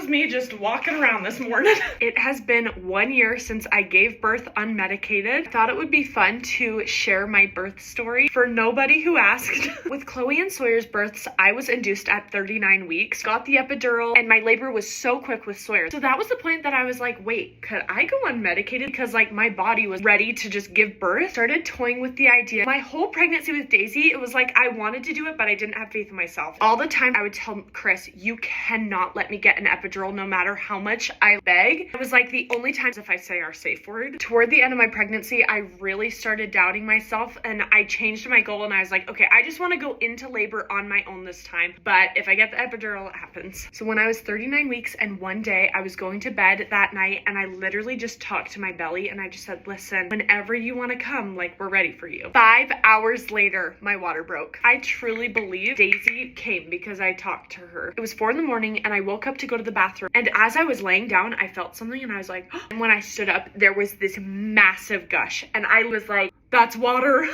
was me just walking around this morning. It has been 1 year since I gave birth unmedicated. I thought it would be fun to share my birth story for nobody who asked. With Chloe and Sawyer's births, I was induced at 39 weeks, got the epidural, and my labor was so quick with Sawyer. So that was the point that I was like, wait, could I go unmedicated? Because like my body was ready to just give birth. Started toying with the idea. My whole pregnancy with Daisy, it was like I wanted to do it, but I didn't have faith in myself. All the time I would tell Chris, you cannot let me get an epidural no matter how much I beg. It was like the only times if I say our safe word. Toward the end of my pregnancy, I really started doubting myself and I changed my goal and I was like, okay, I just want to go into labor on my own this time. But if I get the epidural, it happens. So when I was 39 weeks and one day I was going to bed that night and I literally just talked to my belly and I just said, listen, whenever you want to come, like we're ready for you. 5 hours later, my water broke. I truly believe Daisy came because I talked to her. It was 4 a.m. and I woke up to go to the bathroom. And as I was laying down, I felt something and I was like, oh. And when I stood up, there was this massive gush. And I was like, that's water.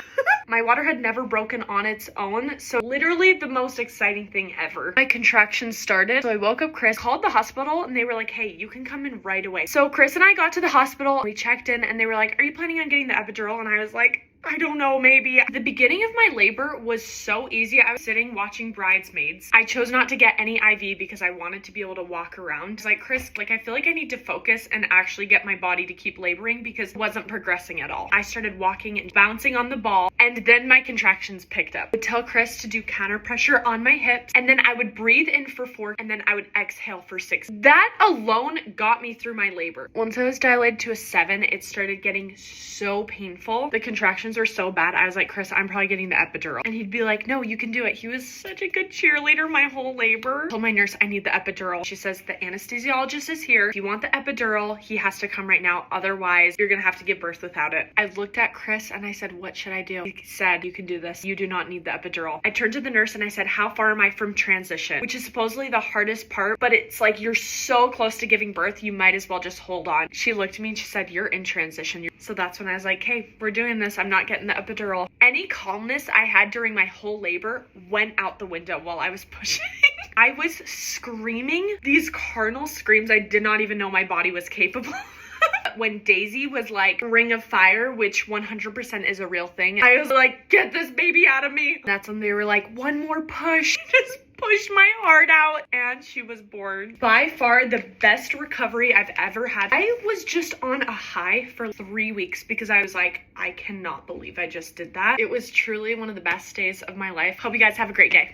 My water had never broken on its own. So literally the most exciting thing ever. My contractions started. So I woke up Chris, called the hospital and they were like, hey, you can come in right away. So Chris and I got to the hospital. We checked in and they were like, are you planning on getting the epidural? And I was like, I don't know, maybe. The beginning of my labor was so easy. I was sitting watching Bridesmaids. I chose not to get any IV because I wanted to be able to walk around. I was like, Chris, like I feel like I need to focus and actually get my body to keep laboring because it wasn't progressing at all. I started walking and bouncing on the ball and then my contractions picked up. I would tell Chris to do counter pressure on my hips and then I would breathe in for 4 and then I would exhale for 6. That alone got me through my labor. Once I was dilated to a 7, it started getting so painful. The contractions were so bad. I was like, Chris, I'm probably getting the epidural. And he'd be like, no, you can do it. He was such a good cheerleader my whole labor. I told my nurse I need the epidural. She says the anesthesiologist is here. If you want the epidural, he has to come right now. Otherwise, you're gonna have to give birth without it. I looked at Chris and I said, what should I do? He said, you can do this. You do not need the epidural. I turned to the nurse and I said, how far am I from transition? Which is supposedly the hardest part, but it's like you're so close to giving birth, you might as well just hold on. She looked at me and she said, you're in transition. So that's when I was like, hey, we're doing this. I'm not getting the epidural. Any calmness I had during my whole labor went out the window while I was pushing. I was screaming these carnal screams I did not even know my body was capable of. When Daisy was like ring of fire, which 100% is a real thing, I was like, get this baby out of me. That's when they were like, one more push. Just pushed my heart out and she was born. By far the best recovery I've ever had. I was just on a high for 3 weeks because I was like, I cannot believe I just did that. It was truly one of the best days of my life. Hope you guys have a great day.